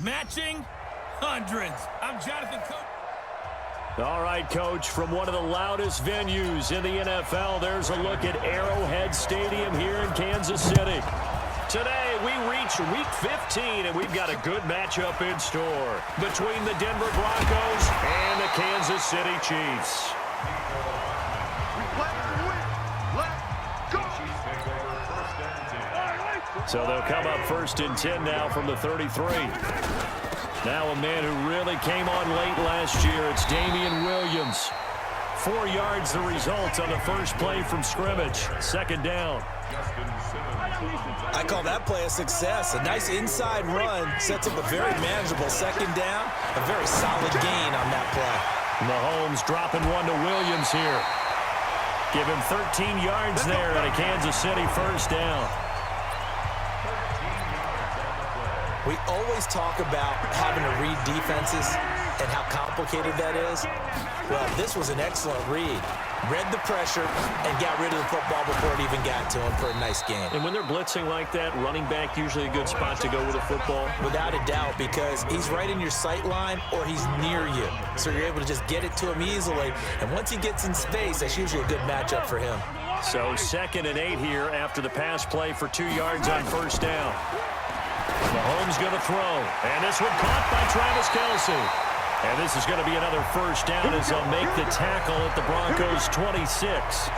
Matching hundreds. I'm Jonathan Coach. All right, Coach, from one of the loudest venues in the NFL, there's a look at Arrowhead Stadium here in Kansas City. Today, we reach Week 15, and we've got a good matchup in store between the Denver Broncos and the Kansas City Chiefs. So they'll come up 1st and 10 now from the 33. Now a man who really came on late last year, it's Damian Williams. 4 yards the result on the first play from scrimmage. 2nd down. I call that play a success. A nice inside run sets up a very manageable 2nd down. A very solid gain on that play. Mahomes dropping one to Williams here. Give him 13 yards there and a Kansas City 1st down. We always talk about having to read defenses and how complicated that is. Well, this was an excellent read. Read the pressure and got rid of the football before it even got to him for a nice gain. And when they're blitzing like that, running back usually a good spot to go with a football? Without a doubt, because he's right in your sight line or he's near you. So you're able to just get it to him easily. And once he gets in space, that's usually a good matchup for him. So 2nd and 8 here after the pass play for 2 yards on 1st down. Mahomes going to throw, and this one caught by Travis Kelce. And this is going to be another 1st down as they'll make the tackle at the Broncos 26.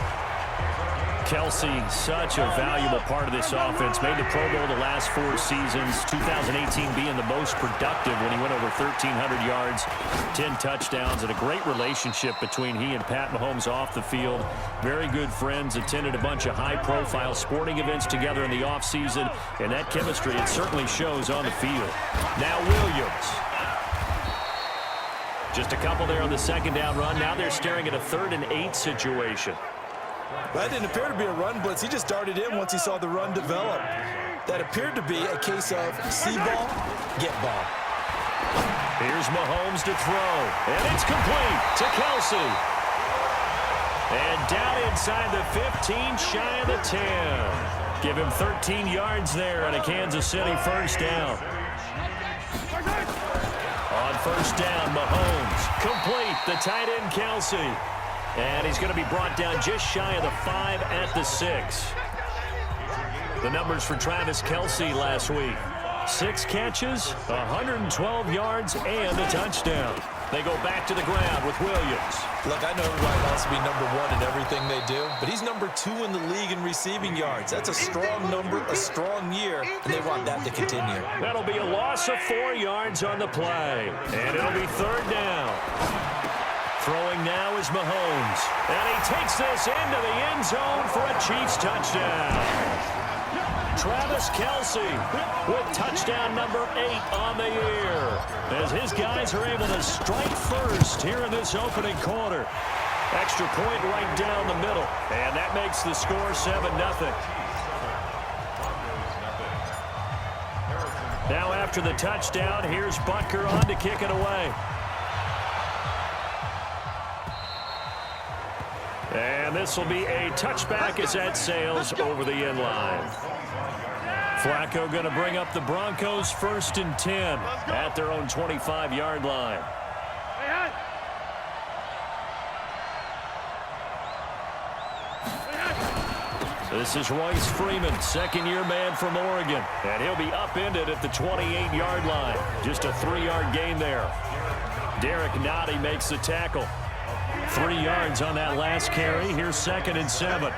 Kelce, such a valuable part of this offense. Made the Pro Bowl the last 4 seasons. 2018 being the most productive when he went over 1,300 yards, 10 touchdowns, and a great relationship between he and Pat Mahomes off the field. Very good friends, attended a bunch of high-profile sporting events together in the offseason, and that chemistry, it certainly shows on the field. Now Williams. Just a couple there on the 2nd down run. Now they're staring at a 3rd and 8 situation. That didn't appear to be a run blitz. He just darted in once he saw the run develop. That appeared to be a case of see ball, get ball. Here's Mahomes to throw, and it's complete to Kelce. And down inside the 15, shy of the 10. Give him 13 yards there and a Kansas City 1st down. On 1st down, Mahomes complete, the tight end Kelce. And he's going to be brought down just shy of the 5 at the 6. The numbers for Travis Kelce last week. 6 catches, 112 yards, and a touchdown. They go back to the ground with Williams. Look, I know everybody wants to be number 1 in everything they do, but he's number 2 in the league in receiving yards. That's a strong number, a strong year, and they want that to continue. That'll be a loss of 4 yards on the play, and it'll be 3rd down. Throwing now is Mahomes, and he takes this into the end zone for a Chiefs touchdown. Travis Kelce with touchdown number 8 on the year, as his guys are able to strike first here in this opening quarter. Extra point right down the middle, and that makes the score 7-0. Now after the touchdown, here's Butker on to kick it away. And this will be a touchback as that sails over the end line. Flacco going to bring up the Broncos 1st and 10 at their own 25-yard line. This is Royce Freeman, 2nd-year man from Oregon, and he'll be upended at the 28-yard line. Just a 3-yard gain there. Derek Nottie makes the tackle. 3 yards on that last carry. Here's 2nd and 7.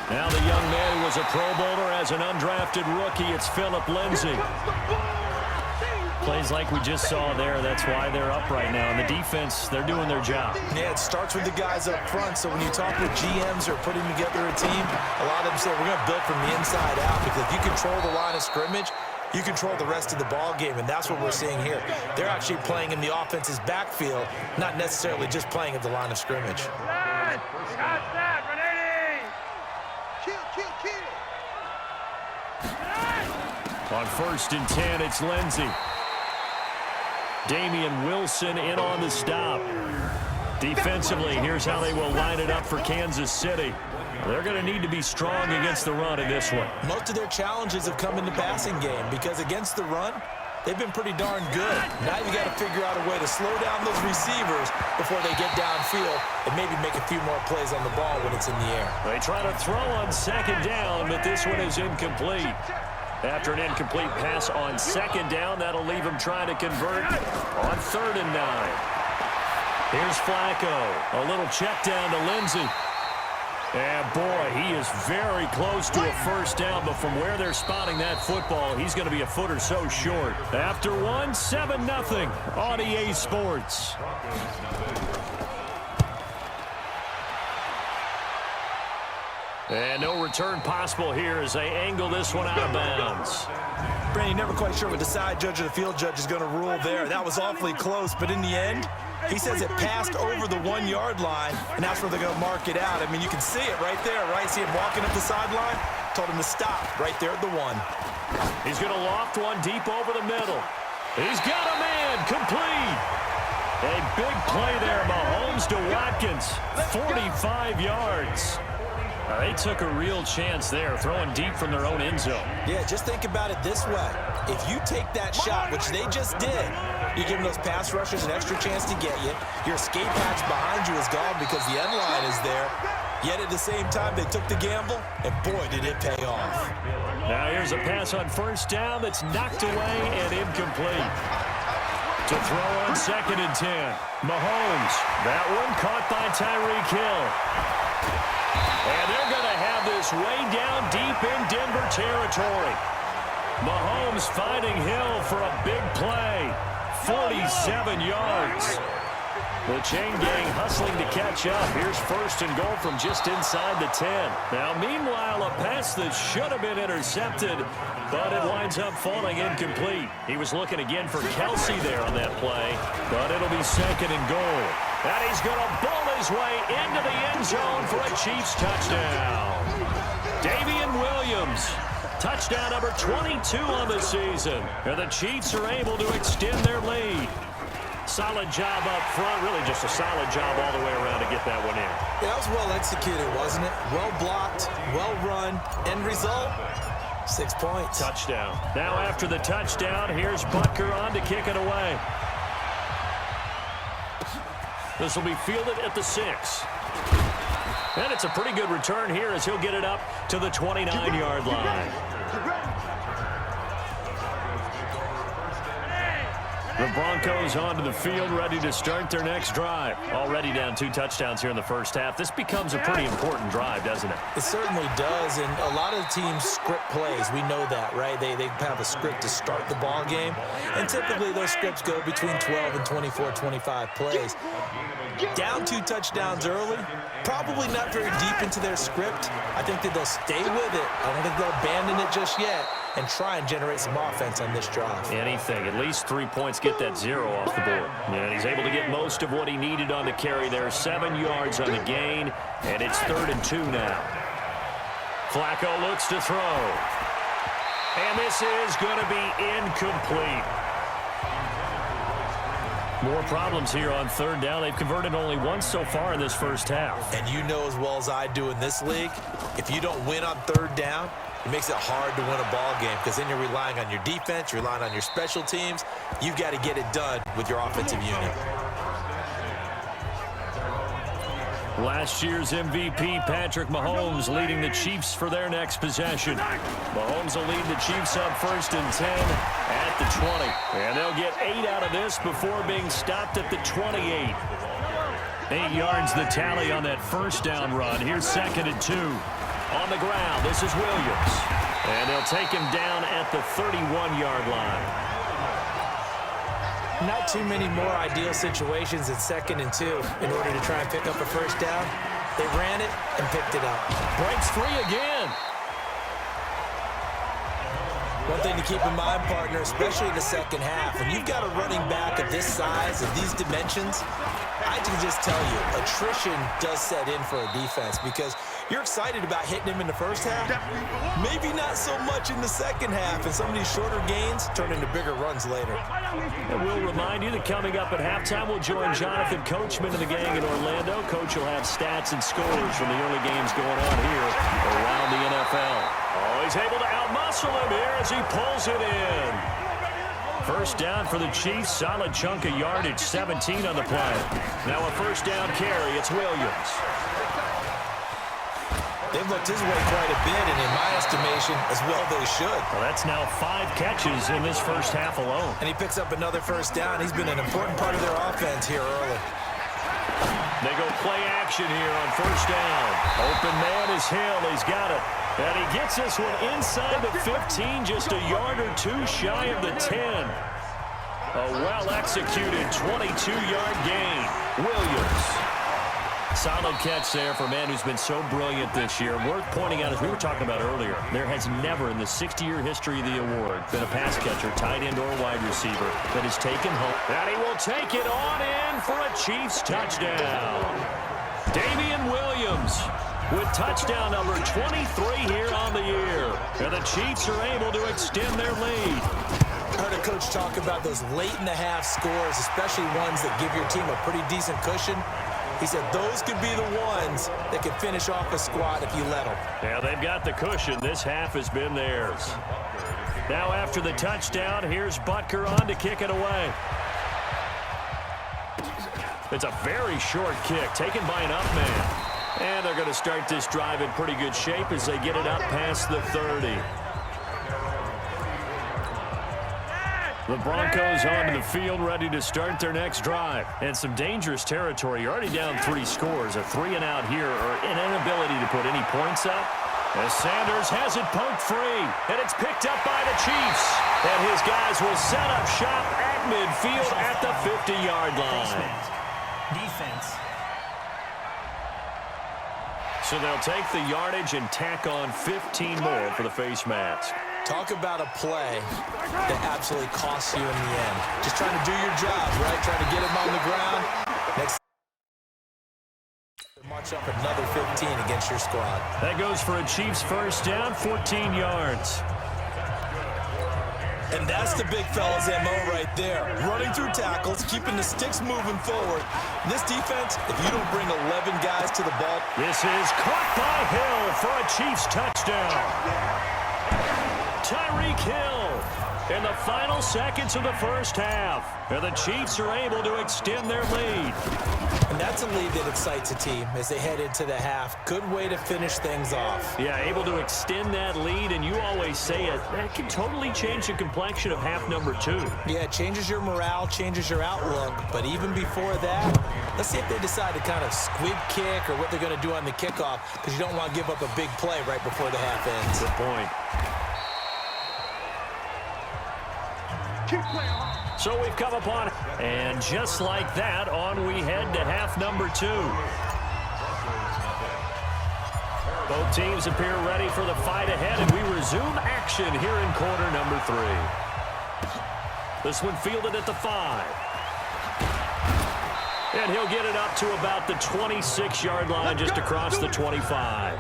Now the young man who was a Pro Bowler as an undrafted rookie, it's Phillip Lindsay. Plays like we just saw there. That's why they're up right now. And the defense, they're doing their job. Yeah, it starts with the guys up front. So when you talk with GMs or putting together a team, a lot of them say we're going to build from the inside out, because if you control the line of scrimmage, you control the rest of the ball game, and that's what we're seeing here. They're actually playing in the offense's backfield, not necessarily just playing at the line of scrimmage. On 1st and 10, it's Lindsey. Damian Wilson in on the stop. Defensively, here's how they will line it up for Kansas City. They're going to need to be strong against the run in this one. Most of their challenges have come in the passing game because against the run, they've been pretty darn good. Now you got to figure out a way to slow down those receivers before they get downfield and maybe make a few more plays on the ball when it's in the air. They try to throw on second down, but this one is incomplete. After an incomplete pass on second down, that'll leave them trying to convert on 3rd and 9. Here's Flacco. A little check down to Lindsey. And, boy, he is very close to a first down, but from where they're spotting that football, he's going to be a foot or so short. After one, 7-0 on EA Sports. And no return possible here as they angle this one out of bounds. Brandon, you're never quite sure what the side judge or the field judge is going to rule there. That was awfully close, but in the end, he says it passed over the 1-yard line, and that's where they're going to mark it out. I mean, you can see it right there, right? See him walking up the sideline? Told him to stop right there at the 1. He's going to loft one deep over the middle. He's got a man, complete. A big play there, Mahomes to Watkins, 45 yards. They took a real chance there, throwing deep from their own end zone. Yeah, just think about it this way. If you take that shot, which they just did, you're giving those pass rushers an extra chance to get you. Your escape hatch behind you is gone because the end line is there. Yet at the same time, they took the gamble, and boy, did it pay off. Now here's a pass on first down that's knocked away and incomplete. To throw on 2nd and 10. Mahomes. That one caught by Tyreek Hill. And they're going to have this way down deep in Denver territory. Mahomes finding Hill for a big play. 47 yards. The chain gang hustling to catch up. Here's 1st and goal from just inside the 10. Now, meanwhile, a pass that should have been intercepted, but it winds up falling incomplete. He was looking again for Kelsey there on that play, but it'll be 2nd and goal. And he's going to bowl his way into the end zone for a Chiefs touchdown. Davian Williams, touchdown number 22 on the season. And the Chiefs are able to extend their lead. Solid job up front, really just a solid job all the way around to get that one in. Yeah, that was well executed, wasn't it? Well blocked, well run. End result, 6 points. Touchdown. Now after the touchdown, here's Butker on to kick it away. This will be fielded at the 6. And it's a pretty good return here as he'll get it up to the 29-yard line. The Broncos onto the field, ready to start their next drive. Already down 2 touchdowns here in the first half. This becomes a pretty important drive, doesn't it? It certainly does, and a lot of the teams script plays. We know that, right? They have a script to start the ball game, and typically those scripts go between 12 and 24, 25 plays. Down 2 touchdowns early, probably not very deep into their script. I think that they'll stay with it. I don't think they'll abandon it just yet and try and generate some offense on this drive. Anything. At least 3 points, get that 0 off the board. And he's able to get most of what he needed on the carry there. 7 yards on the gain, and it's 3rd and 2 now. Flacco looks to throw. And this is going to be incomplete. More problems here on 3rd down. They've converted only once so far in this first half. And you know as well as I do in this league, if you don't win on 3rd down, it makes it hard to win a ball game because then you're relying on your defense, you're relying on your special teams. You've got to get it done with your offensive unit. Last year's MVP, Patrick Mahomes, leading the Chiefs for their next possession. Mahomes will lead the Chiefs up 1st and 10 at the 20. And they'll get 8 out of this before being stopped at the 28. 8 yards the tally on that first down run. Here's 2nd and 2. On the ground, this is Williams. And they'll take him down at the 31-yard line. Not too many more ideal situations at 2nd and 2 in order to try and pick up a first down. They ran it and picked it up. Breaks free again. One thing to keep in mind, partner, especially in the second half, when you've got a running back of this size, of these dimensions, I can just tell you, attrition does set in for a defense because You're excited about hitting him in the first half. Maybe not so much in the second half, and some of these shorter gains turn into bigger runs later. And we'll remind you that coming up at halftime, we'll join Jonathan Coachman and the gang in Orlando. Coach will have stats and scores from the early games going on here around the NFL. Oh, he's able to outmuscle him here as he pulls it in. First down for the Chiefs. Solid chunk of yardage, 17 on the play. Now a first down carry. It's Williams. They've looked his way quite a bit, and in my estimation, as well they should. Well, that's now 5 catches in this first half alone. And he picks up another first down. He's been an important part of their offense here early. They go play action here on first down. Open man is Hill. He's got it. And he gets this one inside the 15, just a yard or two shy of the 10. A well-executed 22-yard gain. Williams. Solid catch there for a man who's been so brilliant this year. Worth pointing out, as we were talking about earlier, there has never in the 60-year history of the award been a pass catcher, tight end, or wide receiver that has taken home. And he will take it on in for a Chiefs touchdown. Damian Williams with touchdown number 23 here on the year. And the Chiefs are able to extend their lead. I heard a coach talk about those late-in-the-half scores, especially ones that give your team a pretty decent cushion. He said those could be the ones that could finish off a squad if you let them. Yeah, they've got the cushion. This half has been theirs. Now after the touchdown, here's Butker on to kick it away. It's a very short kick taken by an up man. And they're going to start this drive in pretty good shape as they get it up past the 30. The Broncos onto the field, ready to start their next drive. And some dangerous territory. You're already down 3 scores. A 3-and-out here, or an inability to put any points up. As Sanders has it poked free, and it's picked up by the Chiefs. And his guys will set up shop at midfield at the 50-yard line. Defense. So they'll take the yardage and tack on 15 more for the face mask. Talk about a play that absolutely costs you in the end. Just trying to do your job, right? Trying to get him on the ground. Next, march up another 15 against your squad. That goes for a Chiefs first down, 14 yards. And that's the big fella's MO right there. Running through tackles, keeping the sticks moving forward. This defense, if you don't bring 11 guys to the ball. This is caught by Hill for a Chiefs touchdown. Tyreek Hill in the final seconds of the first half. And the Chiefs are able to extend their lead. And that's a lead that excites a team as they head into the half. Good way to finish things off. Yeah, able to extend that lead, and you always say it, that can totally change the complexion of half number 2. Yeah, it changes your morale, changes your outlook. But even before that, let's see if they decide to kind of squib kick or what they're going to do on the kickoff, because you don't want to give up a big play right before the half ends. Good point. So we've come upon, and just like that, on we head to half number 2. Both teams appear ready for the fight ahead, and we resume action here in quarter number 3. This one fielded at the 5. And he'll get it up to about the 26-yard line, just across the 25.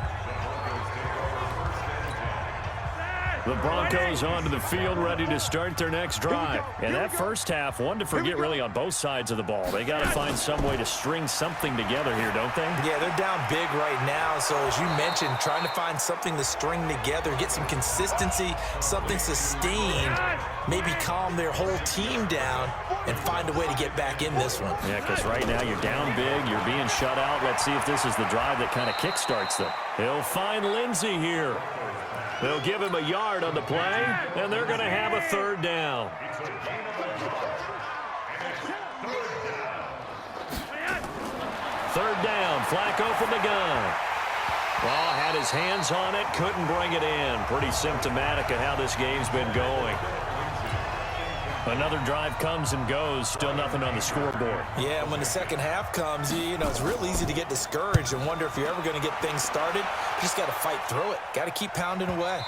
The Broncos onto the field, ready to start their next drive. And that first half, one to forget really on both sides of the ball. They got to find some way to string something together here, don't they? Yeah, they're down big right now. So as you mentioned, trying to find something to string together, get some consistency, something sustained, maybe calm their whole team down and find a way to get back in this one. Yeah, because right now you're down big, you're being shut out. Let's see if this is the drive that kind of kickstarts them. He'll find Lindsey here. They'll give him a yard on the play, and they're going to have a third down. Third down, Flacco from the gun. Well, had his hands on it, couldn't bring it in. Pretty symptomatic of how this game's been going. Another drive comes and goes, still nothing on the scoreboard. Yeah, and when the second half comes, you know, it's real easy to get discouraged and wonder if you're ever going to get things started. You just got to fight through it. Got to keep pounding away.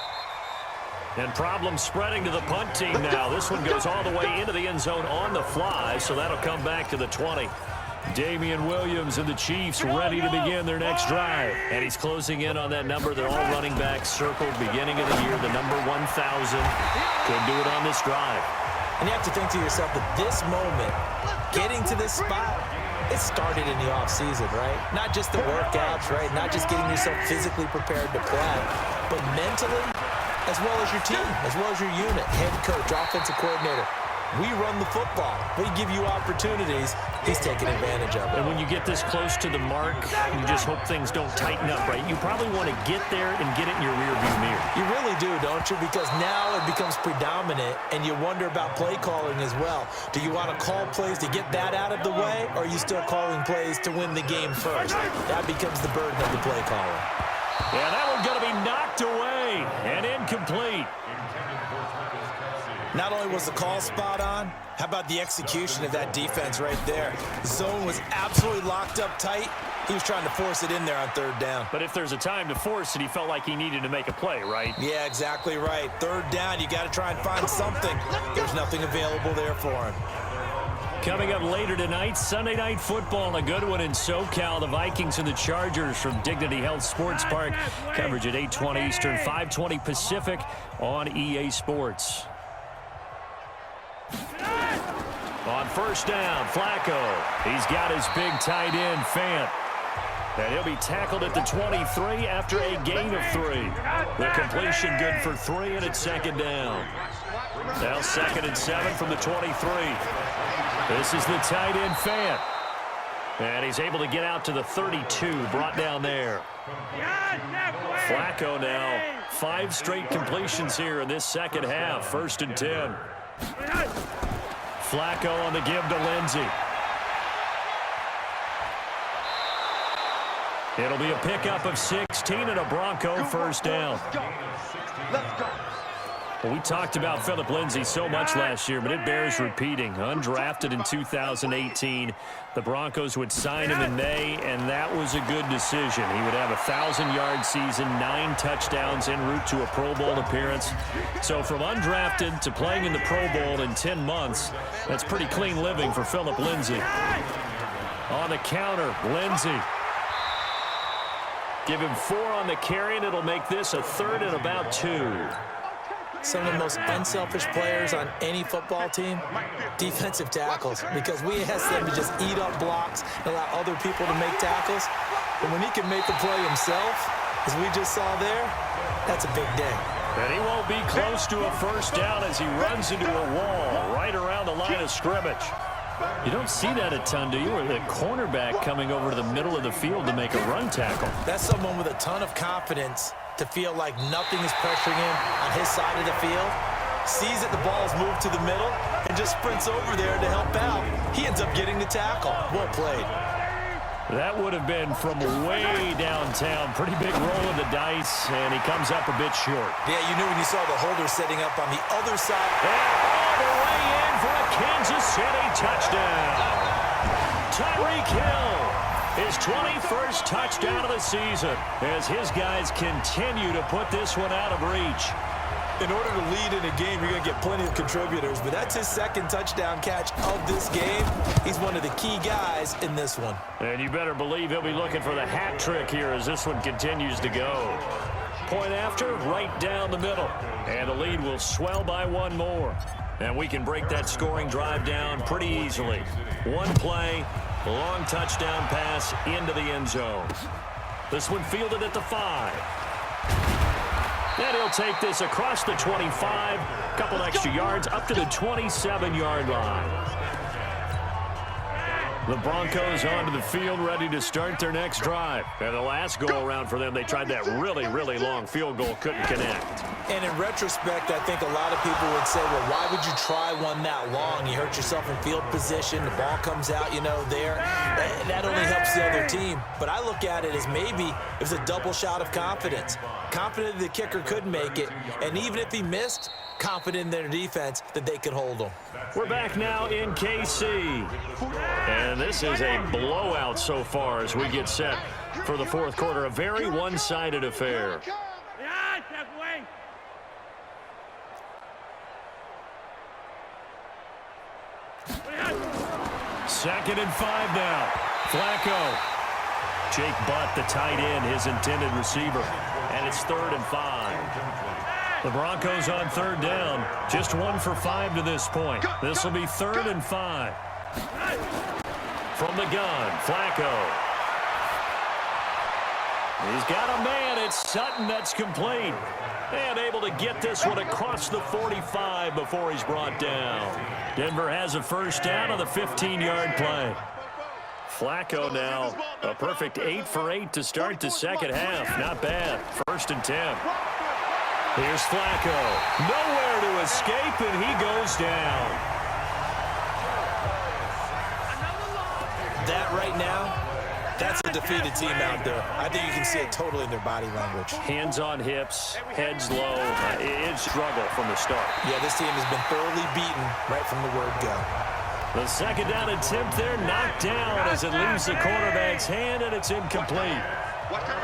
And problems spreading to the punt team now. This one goes all the way into the end zone on the fly, so that'll come back to the 20. Damian Williams and the Chiefs ready to begin their next drive. And he's closing in on that number that all running backs circled beginning of the year, the number 1,000. Could do it on this drive. And you have to think to yourself that this moment, getting to this spot, it started in the offseason, right? Not just the workouts, right? Not just getting yourself physically prepared to play, but mentally, as well as your team, as well as your unit, head coach, offensive coordinator. We run the football. We give you opportunities. He's taking advantage of it. And when you get this close to the mark, you just hope things don't tighten up, right? You probably want to get there and get it in your rearview mirror. You really do, don't you? Because now it becomes predominant, and you wonder about play calling as well. Do you want to call plays to get that out of the way, or are you still calling plays to win the game first? That becomes the burden of the play caller. Yeah, that one's going to be knocked away and incomplete. Not only was the call spot on, how about the execution of that defense right there? The zone was absolutely locked up tight. He was trying to force it in there on third down. But if there's a time to force it, he felt like he needed to make a play, right? Yeah, exactly right. Third down, you got to try and find something. There's nothing available there for him. Coming up later tonight, Sunday Night Football, a good one in SoCal. The Vikings and the Chargers from Dignity Health Sports Park. Coverage at 8:20 Eastern, 5:20 Pacific on EA Sports. On first down, Flacco. He's got his big tight end, Fant. And he'll be tackled at the 23 after a gain of 3. The completion good for 3, and it's second down. Now 2nd and 7 from the 23. This is the tight end, Fant. And he's able to get out to the 32, brought down there. Flacco now, 5 straight completions here in this second half. 1st and 10. Flacco on the give to Lindsey. It'll be a pickup of 16 and a Bronco first down. Let's go. Well, we talked about Phillip Lindsay so much last year, but it bears repeating. Undrafted in 2018. The Broncos would sign him in May, and that was a good decision. He would have a 1,000-yard season, 9 touchdowns en route to a Pro Bowl appearance. So from undrafted to playing in the Pro Bowl in 10 months, that's pretty clean living for Phillip Lindsay. On the counter, Lindsay. Give him 4 on the carry, and it'll make this a 3rd and about 2. Some of the most unselfish players on any football team, defensive tackles, because we ask them to just eat up blocks and allow other people to make tackles. But when he can make the play himself, as we just saw there, that's a big day. And he won't be close to a first down as he runs into a wall right around the line of scrimmage. You don't see that a ton, do you? Or the cornerback coming over to the middle of the field to make a run tackle. That's someone with a ton of confidence to feel like nothing is pressuring him on his side of the field. Sees that the ball is moved to the middle and just sprints over there to help out. He ends up getting the tackle. Well played. That would have been from way downtown. Pretty big roll of the dice, and he comes up a bit short. Yeah, you knew when you saw the holder setting up on the other side. And all the way in for a Kansas City touchdown. Tyreek Hill, his 21st touchdown of the season, as his guys continue to put this one out of reach. In order to lead in a game, you're going to get plenty of contributors, but that's his 2nd touchdown catch of this game. He's one of the key guys in this one. And you better believe he'll be looking for the hat trick here as this one continues to go. Point after, right down the middle. And the lead will swell by 1 more. And we can break that scoring drive down pretty easily. 1 play, long touchdown pass into the end zone. This one fielded at the 5. And he'll take this across the 25, couple extra yards up to the 27-yard line. The Broncos onto the field ready to start their next drive. And the last go-around for them, they tried that really, really long field goal, couldn't connect. And in retrospect, I think a lot of people would say, well, why would you try one that long? You hurt yourself in field position. The ball comes out, you know, there. That only helps the other team. But I look at it as maybe it was a double shot of confidence. Confident the kicker could make it. And even if he missed, confident in their defense that they could hold him. We're back now in KC. And this is a blowout so far as we get set for the 4th quarter. A very one-sided affair. 2nd and 5 now. Flacco. Jake Butt, the tight end, his intended receiver. And it's 3rd and 5. The Broncos on 3rd down. Just 1 for 5 to this point. This will be 3rd and 5. From the gun, Flacco. He's got a man. It's Sutton that's complete. And able to get this one across the 45 before he's brought down. Denver has a 1st down on the 15-yard play. Flacco now, a perfect 8 for 8 to start the 2nd half. Not bad. 1st and 10. Here's Flacco. Nowhere to escape, and he goes down. That right now, that's a defeated team out there. I think you can see it totally in their body language. Hands on hips, heads low. It's struggle from the start. Yeah, this team has been thoroughly beaten right from the word go. The 2nd down attempt there knocked down as it leaves the quarterback's hand, and it's incomplete.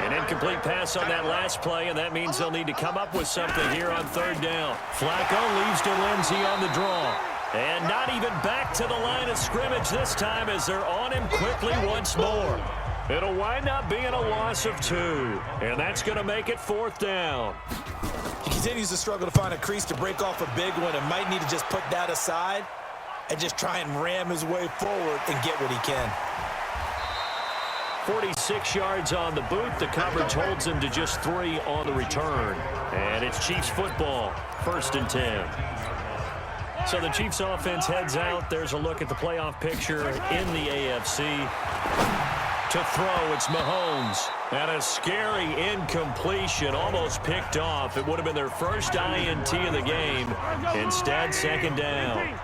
An incomplete pass on that last play, and that means they'll need to come up with something here on 3rd down. Flacco leaves to Lindsey on the draw. And not even back to the line of scrimmage this time as they're on him quickly once more. It'll wind up being a loss of 2, and that's going to make it 4th down. He continues to struggle to find a crease to break off a big one and might need to just put that aside and just try and ram his way forward and get what he can. 46 yards on the boot. The coverage holds him to just 3 on the return. And it's Chiefs football, 1st and 10. So the Chiefs offense heads out. There's a look at the playoff picture in the AFC. To throw, it's Mahomes. And a scary incompletion, almost picked off. It would have been their first INT of the game. Instead, 2nd down.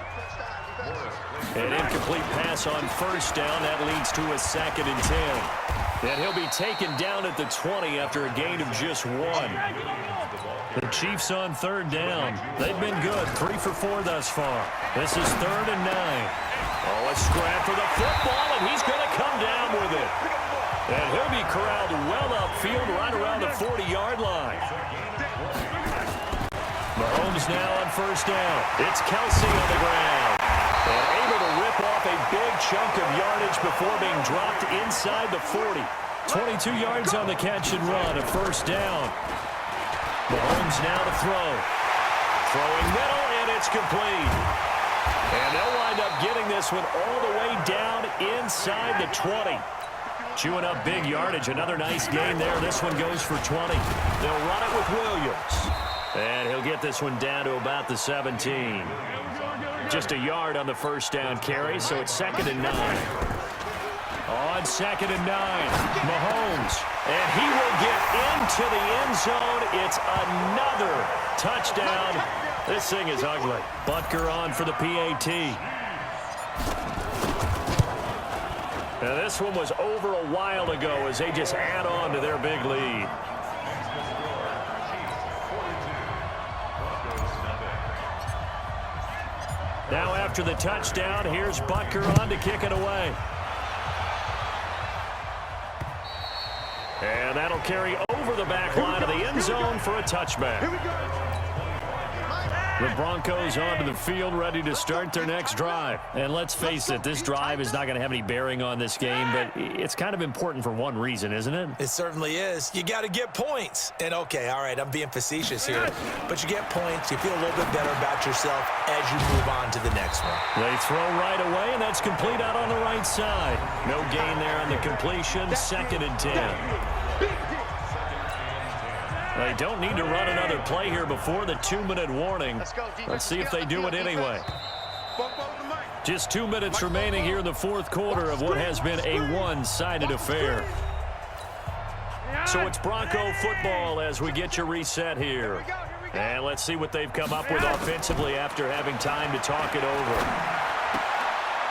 An incomplete pass on 1st down. That leads to a 2nd and 10. And he'll be taken down at the 20 after a gain of just 1. The Chiefs on 3rd down. They've been good, 3 for 4 thus far. This is 3rd and 9. Oh, a scrap for the football, and he's going to come down with it. And he'll be corralled well upfield right around the 40-yard line. Mahomes now on 1st down. It's Kelsey on the ground. And able to rip off a big chunk of yardage before being dropped inside the 40. 22 yards on the catch and run, a 1st down. Mahomes now to throw. Throwing middle, and it's complete. And they'll wind up getting this one all the way down inside the 20. Chewing up big yardage. Another nice gain there. This one goes for 20. They'll run it with Williams. And he'll get this one down to about the 17. Just a yard on the 1st down carry, so it's 2nd and 9. On 2nd and 9, Mahomes. And he will get into the end zone. It's another touchdown. This thing is ugly. Butker on for the PAT. Now this one was over a while ago as they just add on to their big lead. Now after the touchdown, here's Butker on to kick it away. And that'll carry over the back line of the end zone for a touchback. The Broncos onto the field, ready to start their next drive. And let's face it, this drive is not going to have any bearing on this game, but it's kind of important for one reason, isn't it? It certainly is. You got to get points. And, okay, all right, I'm being facetious here. But you get points, you feel a little bit better about yourself as you move on to the next one. They throw right away, and that's complete out on the right side. No gain there on the completion, 2nd and 10. They don't need to run another play here before the 2-minute warning. Let's see if they do it anyway. Just 2 minutes remaining here in the 4th quarter of what has been a one-sided affair. So it's Bronco football as we get you reset here. And let's see what they've come up with offensively after having time to talk it over.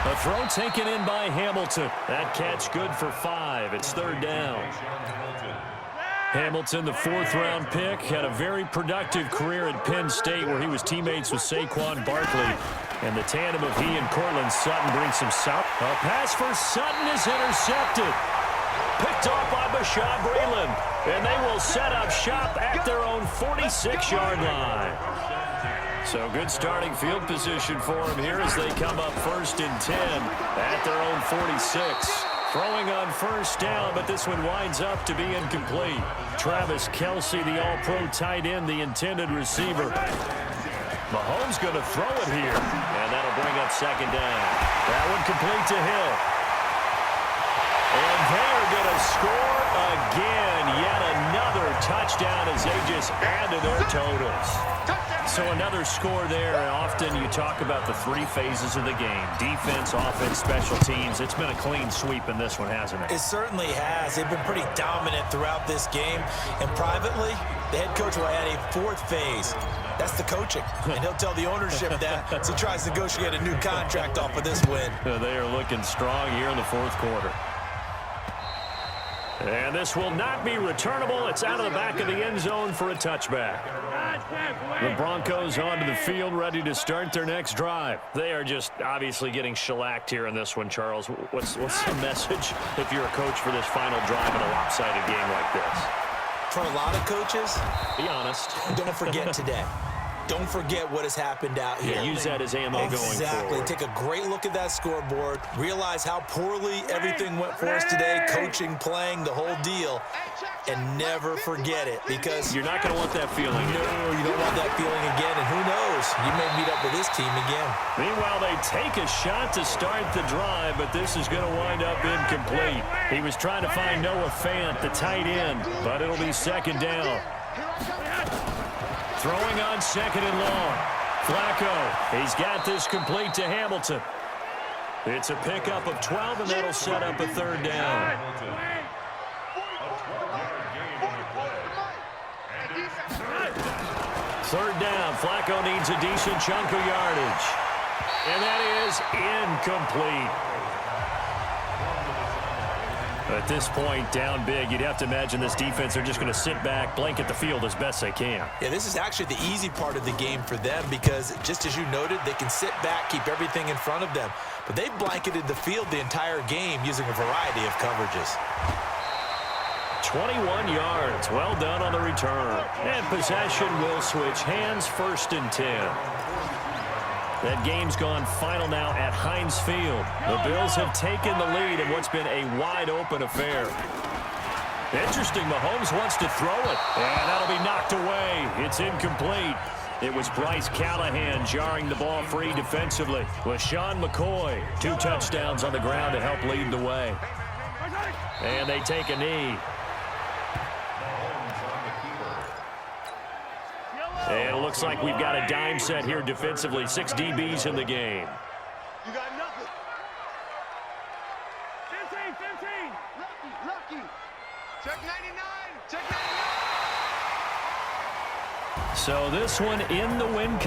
A throw taken in by Hamilton. That catch good for 5. It's 3rd down. Hamilton, the 4th-round pick, had a very productive career at Penn State where he was teammates with Saquon Barkley. And the tandem of he and Cortland Sutton brings some south. A pass for Sutton is intercepted. Picked off by Bashaud Breeland. And they will set up shop at their own 46-yard line. So good starting field position for him here as they come up 1st and 10 at their own 46. Throwing on 1st down, but this one winds up to be incomplete. Travis Kelce, the all-pro tight end, the intended receiver. Mahomes going to throw it here, and that'll bring up 2nd down. That one complete to Hill. And they are going to score again. Yet another touchdown as they just add to their totals. So another score there, and often you talk about the 3 phases of the game. Defense, offense, special teams. It's been a clean sweep in this one, hasn't it? It certainly has. They've been pretty dominant throughout this game. And privately, the head coach will add a 4th phase. That's the coaching. And he'll tell the ownership that as he tries to negotiate a new contract off of this win. They are looking strong here in the 4th quarter. And this will not be returnable. It's out of the back of the end zone for a touchback. The Broncos onto the field, ready to start their next drive. They are just obviously getting shellacked here in this one, Charles. What's the message if you're a coach for this final drive in a lopsided game like this? For a lot of coaches, be honest. Don't forget today. Don't forget what has happened out here. Yeah, use that as ammo going forward. Exactly. Take a great look at that scoreboard. Realize how poorly everything went for us today. Coaching, playing, the whole deal. And never forget it, because you're not going to want that feeling. No, you don't want that feeling again. And who knows? You may meet up with this team again. Meanwhile, they take a shot to start the drive, but this is going to wind up incomplete. He was trying to find Noah Fant, the tight end, but it'll be 2nd down. Throwing on 2nd and long. Flacco, he's got this complete to Hamilton. It's a pickup of 12, and that'll set up a 3rd down. 3rd down. Flacco needs a decent chunk of yardage. And that is incomplete. At this point, down big, you'd have to imagine this defense are just going to sit back, blanket the field as best they can. Yeah, this is actually the easy part of the game for them because, just as you noted, they can sit back, keep everything in front of them. But they've blanketed the field the entire game using a variety of coverages. 21 yards. Well done on the return. And possession will switch hands, 1st and 10. That game's gone final now at Heinz Field. The Bills have taken the lead in what's been a wide-open affair. Interesting, Mahomes wants to throw it, and that'll be knocked away. It's incomplete. It was Bryce Callahan jarring the ball free defensively. With Sean McCoy, 2 touchdowns on the ground to help lead the way. And they take a knee. And it looks like we've got a dime set here defensively. 6 DBs in the game. You got nothing. 15. Lucky. Check 99. Check 99. So this one in the win